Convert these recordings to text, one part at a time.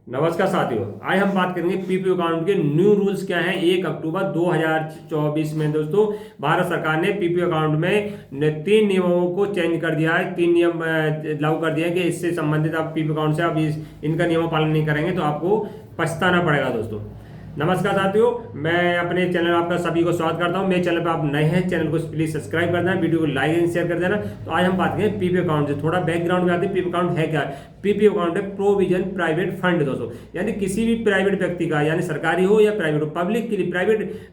नमस्कार साथियों, आज हम बात करेंगे पीपीओ अकाउंट के न्यू रूल्स क्या हैं। 1 अक्टूबर 2024 में दोस्तों भारत सरकार ने पीपीओ अकाउंट में 3 नियमों को चेंज कर दिया है। 3 नियम लागू कर दिए हैं कि इससे संबंधित आप पीपीओ अकाउंट से आप इनका नियमों पालन नहीं करेंगे तो आपको पछताना पड़ेगा दोस्तों। नमस्कार साथियों, मैं अपने चैनल आपका सभी को स्वागत करता हूं। मेरे चैनल पर आप नए हैं, चैनल को प्लीज सब्सक्राइब कर देना, वीडियो को लाइक एंड शेयर कर देना। तो आज हम बात करें पीपीओ अकाउंट से। थोड़ा बैकग्राउंड में आते हैं, पीपीओ अकाउंट है क्या है। पीपीओ अकाउंट है प्रोविजन प्राइवेट फंड दोस्तों, यानी किसी भी प्राइवेट व्यक्ति का, यानी सरकारी हो या प्राइवेट हो, पब्लिक के लिए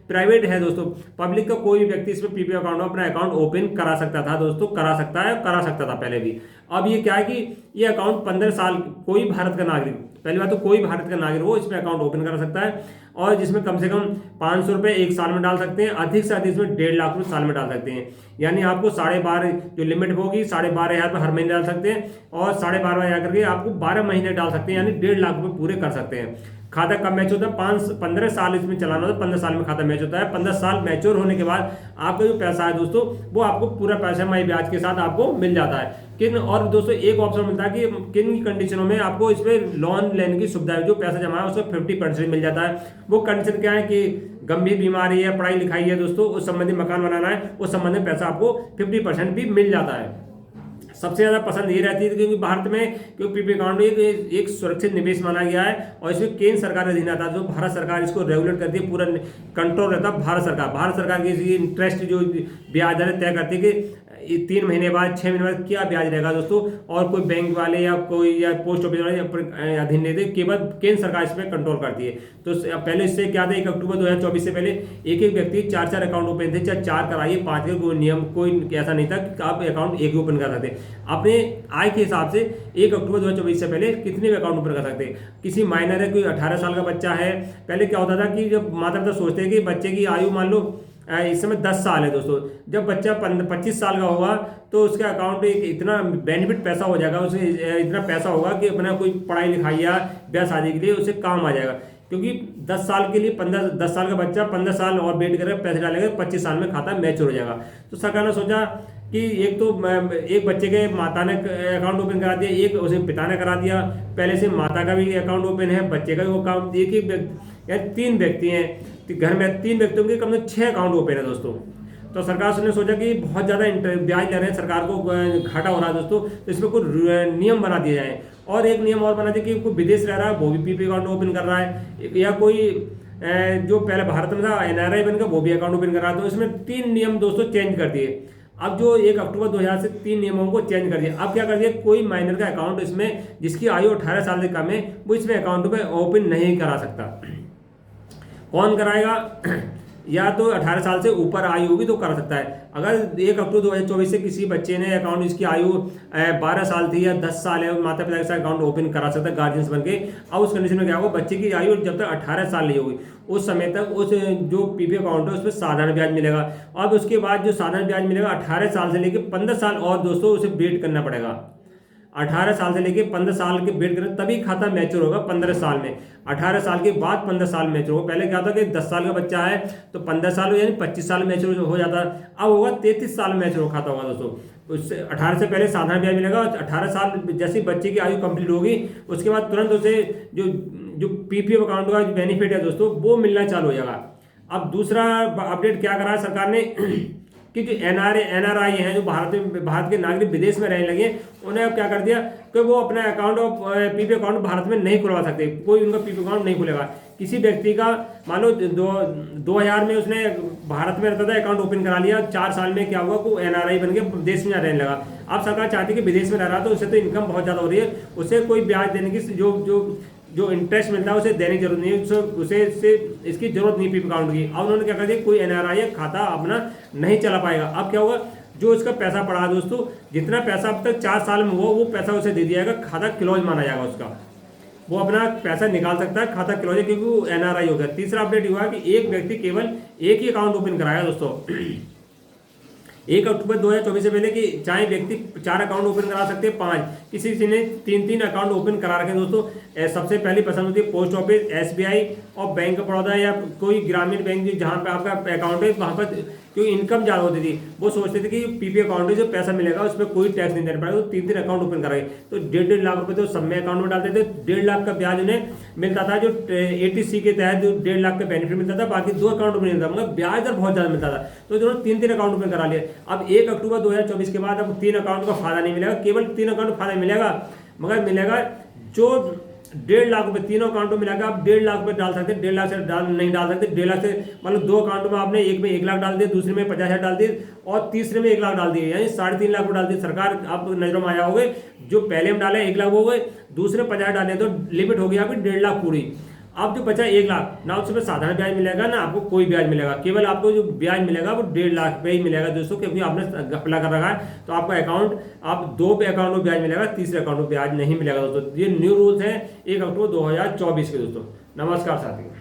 प्राइवेट है दोस्तों। पब्लिक का कोई भी व्यक्ति इसमें पीपीओ अकाउंट में अपना अकाउंट ओपन करा सकता था दोस्तों, करा सकता था पहले भी। अब ये क्या है कि ये अकाउंट 15 साल कोई भारत का नागरिक, पहली बात तो कोई भारत का नागरिक हो इसमें अकाउंट ओपन करा सकता है, और जिसमें कम से कम 500 रुपये एक साल में डाल सकते हैं, अधिक से अधिक इसमें 1.5 लाख रुपये साल में डाल सकते हैं। यानी आपको 12.5 जो लिमिट होगी 12,500 रुपये हर महीने डाल सकते हैं, और 12,500 करके आपको 12 महीने डाल सकते हैं, यानी 1.5 लाख रुपये पूरे कर सकते हैं। खाता कब मैच होता है? 15 साल इसमें चलाना होता है, 15 साल में खाता मैच होता है। 15 साल मैच्योर होने के बाद आपका जो पैसा है दोस्तों, वो आपको पूरा पैसा माई ब्याज के साथ आपको मिल जाता है। और दोस्तों एक ऑप्शन मिलता है कि किन कंडीशनों में आपको इसमें लोन लेने की सुविधा है। जो पैसा जमा है उसका 50% मिल जाता है। वो कंडीशन क्या है कि गंभीर बीमारी है, पढ़ाई लिखाई है दोस्तों, उस संबंधी मकान बनाना है, उस संबंधी पैसा आपको 50% भी मिल जाता है। सबसे ज्यादा पसंद ये रहती है क्योंकि भारत में पीपीओ अकाउंट एक सुरक्षित निवेश माना गया है, और इसमें केंद्र सरकार का अधीन आता है। जो भारत सरकार इसको रेगुलेट करती है, पूरा कंट्रोल रहता है भारत सरकार की इंटरेस्ट जो ब्याज दर तय करती है कि 3 महीने बाद 6 महीने बाद क्या ब्याज रहेगा दोस्तों, और कोई बैंक वाले या पोस्ट ऑफिस वाले अधीन नहीं थे, केवल केंद्र सरकार इसमें कंट्रोल करती है। तो पहले इससे क्या था, 1 अक्टूबर 2024 से पहले एक व्यक्ति 4 अकाउंट ओपन थे, चाहे 4 कराइए 5 के, कोई नियम कोई ऐसा नहीं था कि आप अकाउंट एक ही ओपन कर सकते। अपने आय के हिसाब से 1 अक्टूबर 2024 से पहले कितने भी अकाउंट ओपन कर सकते हैं। किसी माइनर है, कोई 18 साल का बच्चा है। पहले क्या होता था कि जब माता पिता सोचते हैं कि बच्चे की आयु मान लो इस समय 10 साल है दोस्तों, जब बच्चा 25 साल का होगा तो उसका अकाउंट इतना बेनिफिट पैसा हो जाएगा, उसे इतना पैसा होगा कि अपना कोई पढ़ाई लिखाई या ब्याह शादी के लिए उसे काम आ जाएगा। क्योंकि 10 साल के लिए 10 साल का बच्चा 15 साल और वेट करेगा, पैसे डालेगा, 25 साल में खाता मैच्योर हो जाएगा। तो सरकार ने सोचा कि एक बच्चे के माता ने अकाउंट ओपन करा दिया, एक उसे पिता ने करा दिया। पहले से माता का भी अकाउंट ओपन है, बच्चे का भी अकाउंट, एक 3 व्यक्ति हैं घर में, 3 व्यक्तियों के कम से 6 अकाउंट ओपन है दोस्तों। तो सरकार ने सोचा कि बहुत ज़्यादा ब्याज ले रहे हैं, सरकार को घाटा हो रहा है दोस्तों, तो इसमें कुछ नियम बना दिए जाए। और एक नियम और बना दिया कि कोई विदेश रह रहा है वो भी पीपीओ अकाउंट ओपन कर रहा है, या कोई जो पहले भारत में था एनआरआई बनकर वो भी अकाउंट ओपन कर रहा है। तो इसमें 3 नियम दोस्तों चेंज कर दिए। अब जो 1 अक्टूबर 2000 से 3 नियमों को चेंज कर दिया। अब क्या कर दिया, कोई माइनर का अकाउंट इसमें जिसकी आयु 18 साल से कम है वो इसमें अकाउंट में ओपन नहीं करा सकता। कौन कराएगा? या तो 18 साल से ऊपर आयु होगी तो कर सकता है। अगर 1 अक्टूबर 2024 से किसी बच्चे ने अकाउंट, इसकी आयु 12 साल थी या 10 साल है, माता पिता के साथ अकाउंट ओपन करा सकता है गार्जियंस बन के। अब उस कंडीशन में क्या होगा, बच्चे की आयु जब तक 18 साल नहीं होगी उस समय तक उस जो पीपीओ अकाउंट है उसमें साधारण ब्याज मिलेगा। अब उसके बाद जो साधारण ब्याज मिलेगा 18 साल से लेकर 15 साल और दोस्तों उसे वेट करना पड़ेगा। 18 साल से लेके 15 साल के वेट करें तभी खाता मैच्योर होगा 15 साल में। 18 साल के बाद 15 साल मैच्योर होगा। पहले क्या था कि 10 साल का बच्चा है तो 15 साल यानी 25 साल मैच्योर हो जाता, अब होगा 33 साल मैच्योर खाता होगा दोस्तों। उससे 18 से पहले साधारण ब्याज मिलेगा, 18 साल जैसे बच्चे की आयु कंप्लीट होगी उसके बाद तुरंत उसे जो पीपीएफ अकाउंट का बेनिफिट है दोस्तों वो मिलना चालू हो जाएगा। अब दूसरा अपडेट क्या करा है सरकार ने कि जो एनआरआई हैं, जो भारत के नागरिक विदेश में रहने लगे, उन्हें अब क्या कर दिया कि वो अपना अकाउंट और पीपीओ अकाउंट भारत में नहीं खुलवा सकते। कोई उनका पीपीओ अकाउंट नहीं खुलेगा। किसी व्यक्ति का मान लो 2000 में उसने भारत में रहता था, अकाउंट ओपन करा लिया, 4 साल में क्या हुआ को एनआरआई बन के विदेश में रहने लगा। अब सरकार चाहती है कि विदेश में रह रहा तो उससे तो इनकम बहुत ज़्यादा हो रही है, उसे कोई ब्याज देने की जो इंटरेस्ट मिलता है उसे देने की जरूरत नहीं है, उसे इसकी जरूरत नहीं पीपीओ अकाउंट की। अब उन्होंने क्या कर दिया, कोई एनआरआई खाता अपना नहीं चला पाएगा। अब क्या होगा, जो इसका पैसा पड़ा है दोस्तों, जितना पैसा अब तक 4 साल में हुआ वो पैसा उसे दे दिया जाएगा, खाता क्लोज माना जाएगा उसका, वो अपना पैसा निकाल सकता है, खाता क्लोज है क्योंकि वो एनआरआई हो गया। तीसरा अपडेट हुआ कि एक व्यक्ति केवल एक ही अकाउंट ओपन कराया दोस्तों। 1 अक्टूबर 2024 से पहले कि चाहे व्यक्ति 4 अकाउंट ओपन करा सकते हैं, 5 किसी ने 3 अकाउंट ओपन करा रखे दोस्तों। सबसे पहली पसंद होती है पोस्ट ऑफिस, एसबीआई और बैंक ऑफ बड़ौदा या कोई ग्रामीण बैंक जहाँ पे आपका अकाउंट है वहाँ पर क्योंकि इनकम ज़्यादा होती थी, वो सोचते थे कि पीपीएफ अकाउंट में जो पैसा मिलेगा उसमें कोई टैक्स नहीं देना पड़ेगा, तो 3 अकाउंट ओपन कराए, तो 1.5 लाख रुपए तो सब में अकाउंट में डालते थे। 1.5 लाख का ब्याज उन्हें मिलता था, जो 80C के तहत जो 1.5 लाख का बेनिफिट मिलता था, बाकी 2 अकाउंट में मिलता था, मगर ब्याज दर बहुत ज़्यादा मिलता था, तो इन्होंने 3 अकाउंट ओपन करा लिए। अब 1 अक्टूबर 2024 के बाद अब 3 अकाउंट का फायदा नहीं मिलेगा, केवल 3 अकाउंट फायदा मिलेगा, मगर मिलेगा जो 1.5 लाख रुपए तीनों अकाउंटों में मिलाकर आप 1.5 लाख रुपए डाल सकते हैं। 1.5 लाख से नहीं डाल सकते। 1.5 लाख से मतलब 2 अकाउंटों में आपने एक में 1 लाख डाल दिया, दूसरे में 50,000 डाल दिए और तीसरे में 1 लाख डाल दिए, यानी 3.5 लाख डाल दिए। सरकार आप नजरों में आया होगा, जो पहले में डाले 1 लाख हो गए, दूसरे 50 डाले तो लिमिट हो गई आपकी 1.5 लाख पूरी। अब जो बचा 1 लाख, ना उसमें साधारण ब्याज मिलेगा ना आपको कोई ब्याज मिलेगा, केवल आपको जो ब्याज मिलेगा वो 1.5 लाख पे ही मिलेगा दोस्तों, क्योंकि आपने घपला कर रखा है। तो आपका अकाउंट आप 2 पे अकाउंट में ब्याज मिलेगा, तीसरे अकाउंट में ब्याज नहीं मिलेगा दोस्तों। ये न्यू रूल्स हैं 1 अक्टूबर 2024 के दोस्तों। नमस्कार साथियों।